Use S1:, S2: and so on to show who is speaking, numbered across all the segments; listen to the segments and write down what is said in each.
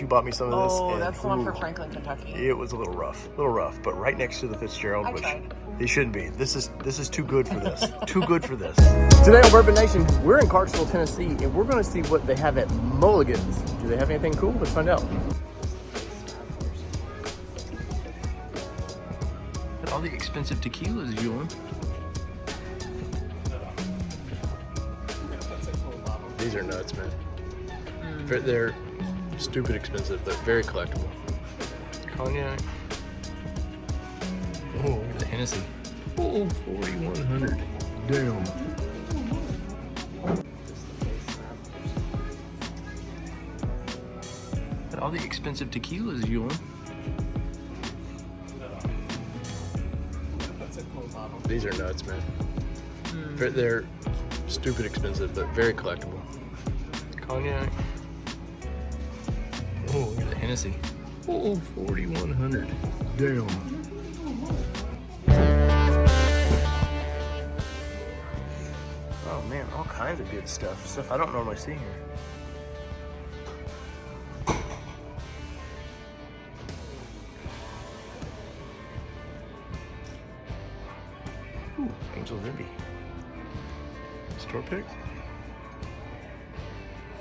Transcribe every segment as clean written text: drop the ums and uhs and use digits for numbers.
S1: you bought me some of this.
S2: Oh,
S1: and,
S2: that's the one for Franklin, Kentucky.
S1: It was a little rough, but right next to the Fitzgerald,
S2: I
S1: which
S2: tried.
S1: it shouldn't be. This is too good for this. Too good for this. Today on Bourbon Nation, we're in Clarksville, Tennessee, and we're going to see what they have at Mulligans. Do they have anything cool? Let's find out. Got all the expensive tequilas, you want? These are nuts, man. They're stupid expensive, but very collectible. Cognac. Oh, look at the Hennessy. Oh, 4,100. Damn. Got all the expensive tequilas, you want? These are nuts, man. They're stupid expensive, but very collectible. Cognac. Oh, look at the Hennessy. Oh, 4,100. Damn. Oh man, all kinds of good stuff. Stuff I don't normally see here. Ooh, Angel's Envy. Store pick?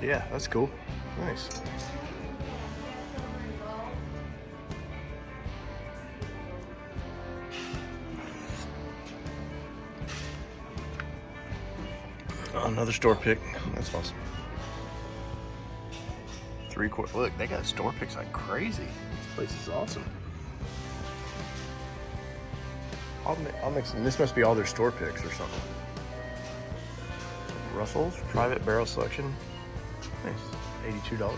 S1: Yeah, that's cool. Nice. Oh, another store pick. That's awesome. 3-quart. Look, they got store picks like crazy. This place is awesome. I'll mix them. This must be all their store picks or something. Russell's private barrel selection. Nice. $82.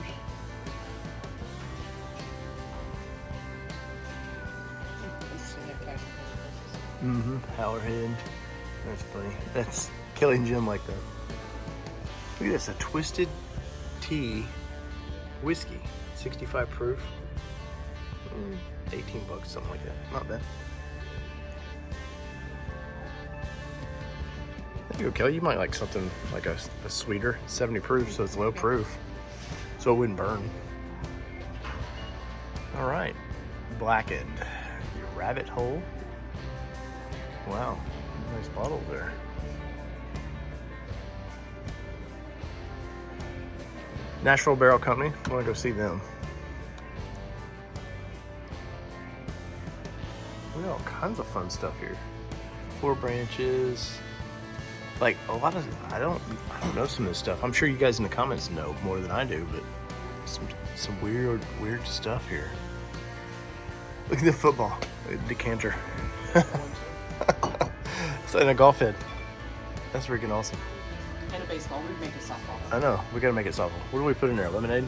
S1: Howlerhead. That's funny. That's Killing Jim like that. Look at this, a Twisted Tea whiskey, 65 proof. 18 bucks, something like that. Not bad. There you go, Kelly. You might like something like a sweeter, 70 proof, so it's low proof, so it wouldn't burn. All right, Blackened, your Rabbit Hole. Wow, nice bottle there. Nashville Barrel Company. I want to go see them. We got all kinds of fun stuff here. 4 Branches. Like a lot of, I don't know some of this stuff. I'm sure you guys in the comments know more than I do, but some weird stuff here. Look at the football decanter. It's in a golf head. That's freaking awesome.
S2: And a baseball. We'd make a softball.
S1: I know. We gotta make it softball. What do we put in there? Lemonade?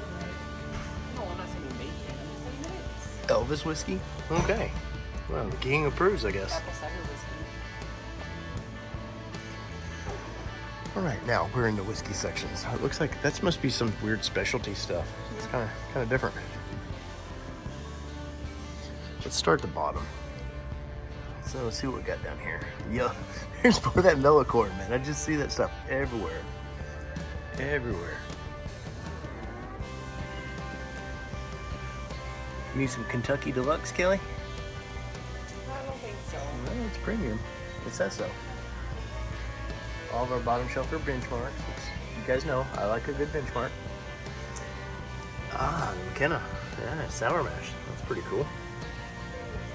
S2: No, I'm not saying we make it. I'm just saying
S1: Elvis whiskey? Okay. Well, the king approves, I guess.
S2: apple cider whiskey.
S1: All right, now we're in the whiskey section. So it looks like that must be some weird specialty stuff. It's kind of different. Let's start at the bottom. So let's see what we got down here. Yeah, here's more of that Mellicorn, man. I just see that stuff everywhere. Everywhere. You need some Kentucky Deluxe, Kelly?
S2: I don't think so.
S1: Well, it's premium. It says so. All of our bottom shelf are benchmarks. You guys know I like a good benchmark. Ah, McKenna. Yeah, sour mash. That's pretty cool.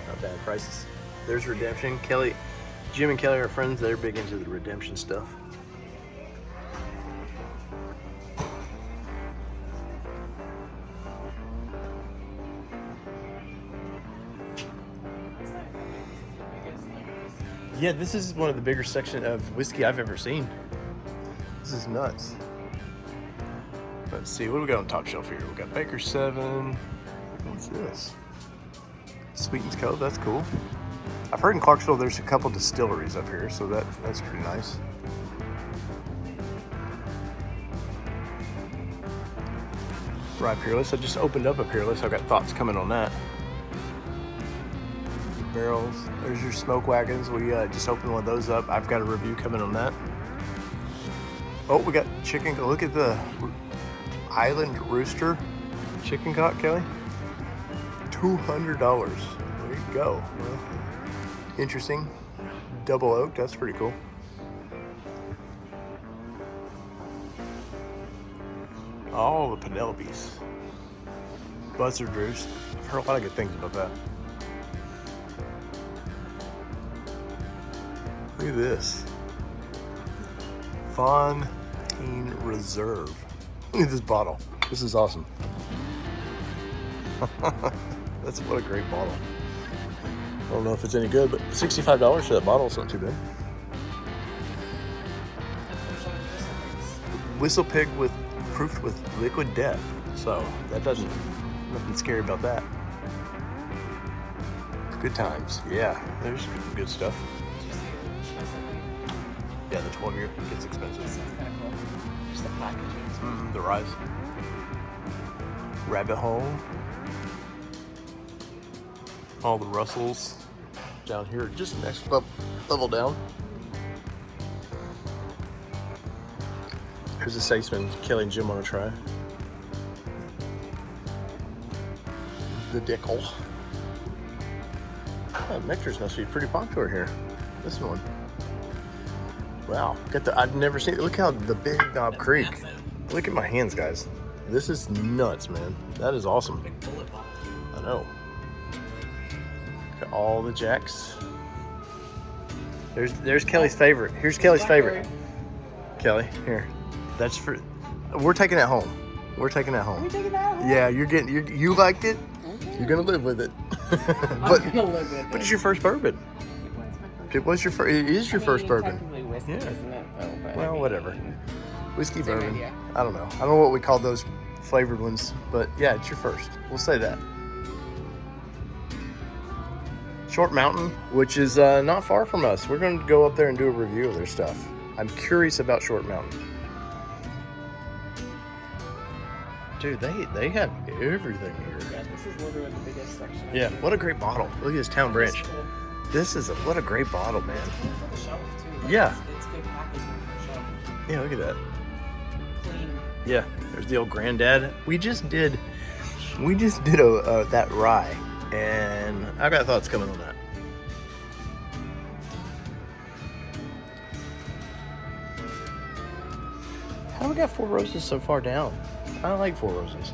S1: Not bad prices. There's Redemption. Kelly, Jim and Kelly are friends. They're big into the Redemption stuff. Yeah, this is one of the bigger sections of whiskey I've ever seen. This is nuts. Let's see, what do we got on top shelf here? We got Baker 7. What's this? Sweetens Cove, that's cool. I've heard in Clarksville there's a couple distilleries up here, so that's pretty nice. Rye Peerless, I just opened up a Peerless. I've got thoughts coming on that. Barrels, there's your smoke wagons. We just opened one of those up. I've got a review coming on that. Oh, we got chicken. Look at the Island Rooster Chicken cock, Kelly? $200. There you go. Well, interesting. Double oak, that's pretty cool. All the Penelopes. Buzzard roost. I've heard a lot of good things about that. Look at this. Fontaine Reserve. Look at this bottle. This is awesome. That's what a great bottle. I don't know if it's any good, but $65 for that bottle is not too bad. Whistle pig with proofed with liquid death. So that doesn't, nothing scary about that. Good times. Yeah, there's good stuff. Yeah, the 12-year gets expensive.
S2: This is kind of cool. Just the packaging.
S1: The rise. Rabbit hole. All the Russells down here, just next level down. Here's a Seisman Kelly and Jim want to try. The Dickel. Oh, Nectars must be pretty popular here. This one. Wow, I've never seen it. Look how the Big Knob Creek. Look at my hands, guys. This is nuts, man. That is awesome.
S2: Big bullet bottle.
S1: I know. Look at all the jacks. There's Kelly's favorite. Here's Kelly's favorite. Kelly, here. That's for. We're taking that home. We're taking that
S2: Are we
S1: home.
S2: taking that home?
S1: Yeah, you liked it.
S2: Okay.
S1: You're gonna live with it.
S2: I'm gonna live with it.
S1: But it's your first bourbon. It was your first. It is your first bourbon.
S2: Technically whiskey,
S1: Yeah.
S2: isn't it? Though, but
S1: Well,
S2: I mean,
S1: whatever. Whiskey
S2: Same
S1: bourbon.
S2: idea.
S1: I don't know. I don't know what we call those flavored ones, but yeah, it's your first. We'll say that. Short Mountain, which is not far from us. We're going to go up there and do a review of their stuff. I'm curious about Short Mountain. Dude, they have everything here.
S2: Yeah, this is literally the biggest section.
S1: Yeah, what a great bottle. Look at this Town Branch. This is what a great bottle, man.
S2: It's cool for the shelf too. Like,
S1: Yeah.
S2: It's good packaging for the shelf.
S1: Yeah, look at that.
S2: Clean.
S1: Yeah, there's the old granddad. We just did a that rye, and I got thoughts coming on that. How do we got Four Roses so far down? I don't like Four Roses.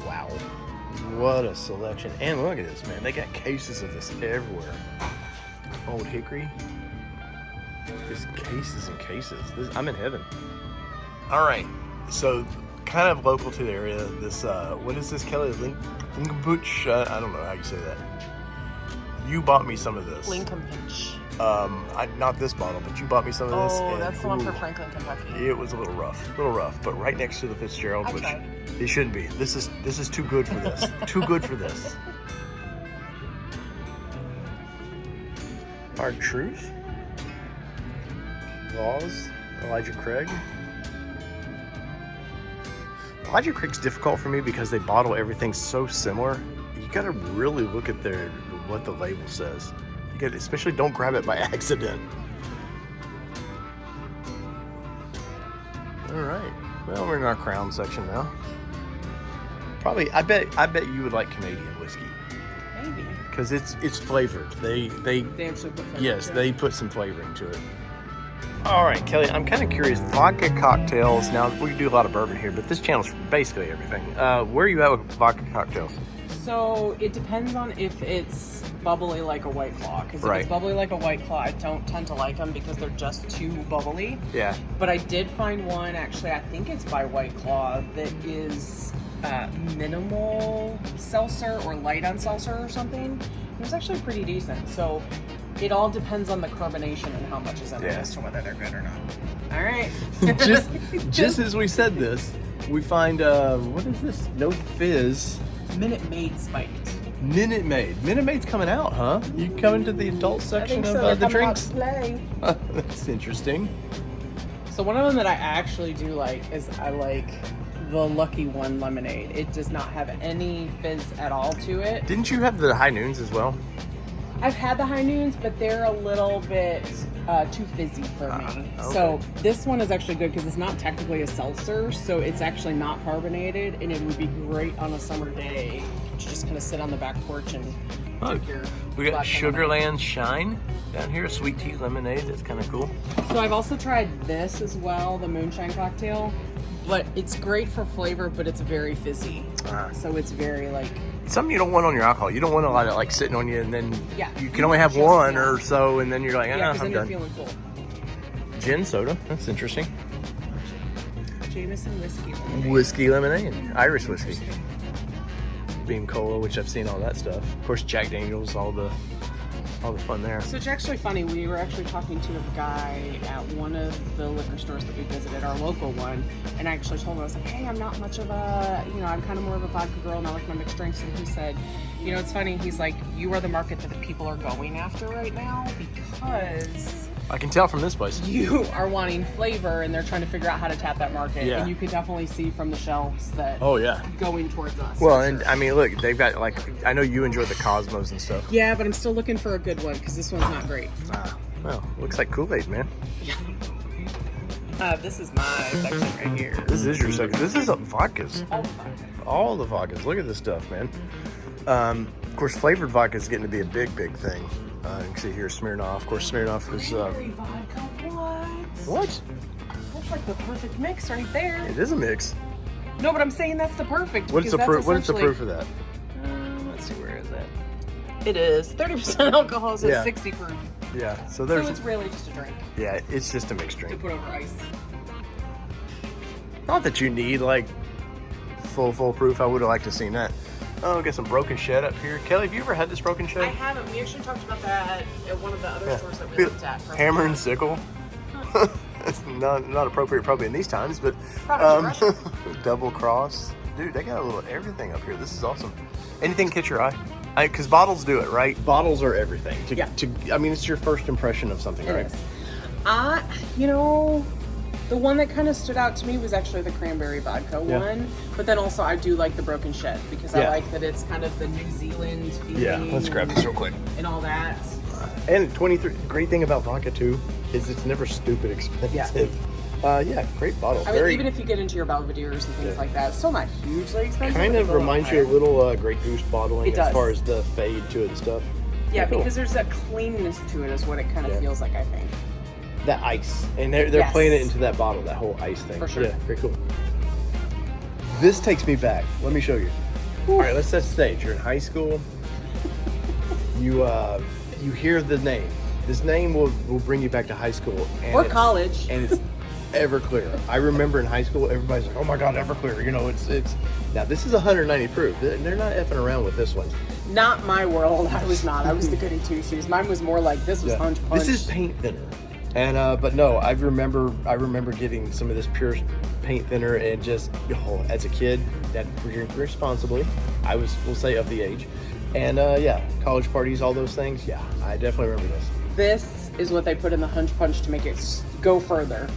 S1: Wow, what a selection! And look at this, man. They got cases of this everywhere. Old Hickory. Just cases and cases. I'm in heaven. All right, so kind of local to the area. This what is this, Kelly? Linkenbuch? I don't know how you say that. You bought me some of this.
S2: Lincoln Pinch.
S1: Not this bottle, but you bought me some of this.
S2: Oh,
S1: and,
S2: that's the one for
S1: ooh,
S2: Franklin, Kentucky.
S1: It was a little rough, but right next to the Fitzgerald,
S2: I
S1: which
S2: tried.
S1: it shouldn't be. This is too good for this. Too good for this. Hard Truth. Laws. Elijah Craig. Elijah Craig's difficult for me because they bottle everything so similar. You gotta really look at what the label says. You gotta, especially don't grab it by accident. All right. Well, we're in our Crown section now. Probably, I bet you would like Canadian whiskey
S2: Maybe.
S1: because it's flavored. They
S2: They actually put flavor
S1: yes,
S2: to it.
S1: they put some flavoring to it. All right, Kelly, I'm kind of curious. Vodka cocktails. Now, we do a lot of bourbon here, but this channel's basically everything. Where are you at with vodka cocktails?
S2: So it depends on if it's bubbly like a White Claw. Because if
S1: Right.
S2: it's bubbly like a White Claw, I don't tend to like them because they're just too bubbly.
S1: Yeah.
S2: But I did find one, actually, I think it's by White Claw, that is minimal seltzer or light on seltzer or something. It was actually pretty decent. So it all depends on the carbonation and how much is in it
S1: Yeah.
S2: as to whether they're good or not. All right.
S1: just as we said this, we find, what is this? No Fizz.
S2: Minute Maid spiked.
S1: Minute Maid. Minute Maid's coming out, huh? You coming to the adult section of the drinks?
S2: Play.
S1: That's interesting.
S2: So one of them that I actually do like is I like the Lucky One lemonade. It does not have any fizz at all to it.
S1: Didn't you have the High Noons as well?
S2: I've had the high noons, but they're a little bit too fizzy for me.
S1: Okay.
S2: So this one is actually good because it's not technically a seltzer, so it's actually not carbonated, and it would be great on a summer day to just kind of sit on the back porch and drink your
S1: We got
S2: black
S1: Sugarland Shine down here, sweet tea lemonade. That's kind of cool.
S2: So I've also tried this as well, the moonshine cocktail, but it's great for flavor, but it's very fizzy. So it's very like...
S1: Something you don't want on your alcohol. You don't want a lot of like sitting on you, and then you can only have
S2: Just
S1: one or so, and then you're like,
S2: Yeah, because
S1: I'm
S2: then you're
S1: done.
S2: feeling full.
S1: Gin soda. That's interesting.
S2: Jameson whiskey lemonade.
S1: Whiskey lemonade. Irish whiskey. Beam cola, which I've seen all that stuff. Of course, Jack Daniels, all the fun there.
S2: So it's actually funny, we were actually talking to a guy at one of the liquor stores that we visited, our local one, and I actually told him, I was like, hey, I'm not much of a, I'm kind of more of a vodka girl, and I like my mixed drinks, and he said, it's funny, he's like, you are the market that the people are going after right now, because...
S1: I can tell from this place.
S2: You are wanting flavor, and they're trying to figure out how to tap that market, and you can definitely see from the shelves that going towards us.
S1: Well, and I mean, look, they've got I know you enjoy the Cosmos and stuff.
S2: Yeah, but I'm still looking for a good one, because this one's not great.
S1: Well, looks like Kool-Aid, man.
S2: This is my section right here.
S1: This is your section. This is vodkas.
S2: All the vodkas.
S1: All the vodkas. Look at this stuff, man. Of course, flavored vodka is getting to be a big, big thing. You can see here Smirnoff. Of course, Smirnoff is...
S2: Cranberry vodka,
S1: What?
S2: That's like the perfect mix right there.
S1: It is a mix.
S2: No, but I'm saying that's the perfect.
S1: What is the proof? What is the proof of that?
S2: Let's see, where is it? It is 30% alcohol, so it's 60 proof.
S1: Yeah, so
S2: it's really just a drink.
S1: Yeah, it's just a mixed drink.
S2: To put over ice.
S1: Not that you need like full proof. I would have liked to have seen that. Oh, get some Broken Shed up here. Kelly, have you ever had this Broken Shed?
S2: I haven't. We actually talked about that at one of the other stores that we looked at.
S1: Hammer and sickle. It's not appropriate probably in these times, but double cross. Dude, they got a little everything up here. This is awesome. Anything catch your eye? Because bottles do it, right? Bottles are everything. I mean, it's your first impression of something, right?
S2: It is. The one that kind of stood out to me was actually the cranberry vodka one, but then also I do like the Broken Shed because I like that it's kind of the New Zealand feeling.
S1: Yeah, let's grab this real quick.
S2: And all that.
S1: And 23. Great thing about vodka too is it's never stupid expensive. Great bottle.
S2: I mean, even if you get into your Belvederes and things like that, it's still not hugely expensive.
S1: Kind of reminds you a little Grey Goose bottling as far as the fade to it and stuff.
S2: Yeah, because there's that cleanness to it is what it kind of feels like, I think.
S1: That ice, and they're playing it into that bottle, that whole ice thing.
S2: For sure.
S1: Yeah, very cool. This takes me back. Let me show you. All right, let's set the stage. You're in high school. You hear the name. This name will bring you back to high school.
S2: Or college.
S1: And it's Everclear. I remember in high school, everybody's like, oh my God, Everclear. It's now this is 190 proof. They're not effing around with this one.
S2: Not my world. I was not. I was the goody two shoes. Mine was more like this was punch.
S1: This is paint thinner. And but no, I remember getting some of this pure paint thinner and just as a kid that we drink responsibly. We'll say of the age, and college parties, all those things. Yeah, I definitely remember this.
S2: This is what they put in the hunch punch to make it go further.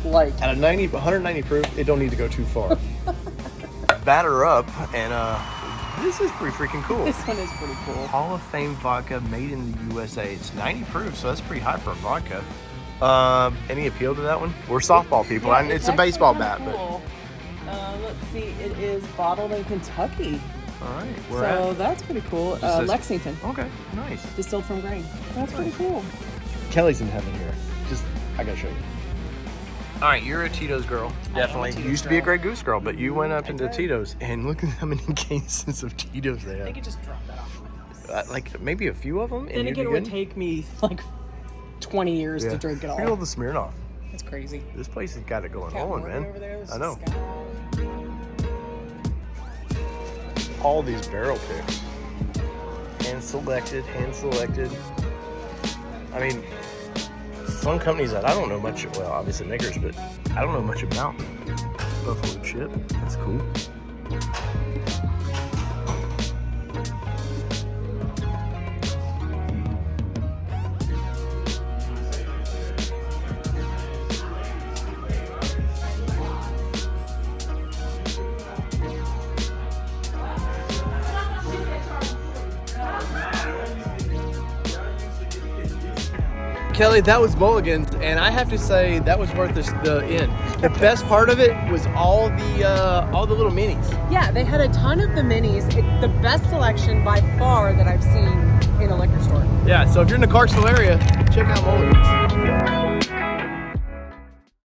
S2: Like
S1: at 190 proof, it don't need to go too far. Batter up, and this is pretty freaking cool.
S2: This one is pretty cool.
S1: Hall of Fame vodka made in the USA. It's 90 proof, so that's pretty high for a vodka. Any appeal to that one? We're softball people.
S2: Yeah,
S1: it's a baseball bat,
S2: cool. Let's see. It is bottled in Kentucky.
S1: All right.
S2: So that's pretty cool. Lexington.
S1: Okay, nice.
S2: Distilled from grain. That's pretty cool.
S1: Kelly's in heaven here. I gotta show you. All right, you're a Tito's girl. Definitely. You used to be a Grey Goose girl, but you went up into Tito's, and look at how many cases of Tito's they have.
S2: They could just drop that off my house.
S1: Like maybe a few of them.
S2: Then again, it would take me like 20 years to drink it all.
S1: Look at all the Smirnoff.
S2: That's crazy.
S1: This place has got it going on, man.
S2: Over there.
S1: I know. All these barrel picks. Hand selected. I mean, some companies that I don't know much, well, obviously makers, but I don't know much about. Buffalo Chip, that's cool. Kelly, that was Mulligans, and I have to say that was worth the end. The best part of it was all the little minis.
S2: Yeah, they had a ton of the minis. The best selection by far that I've seen in a liquor store.
S1: Yeah, so if you're in the Clarksville area, check out Mulligans.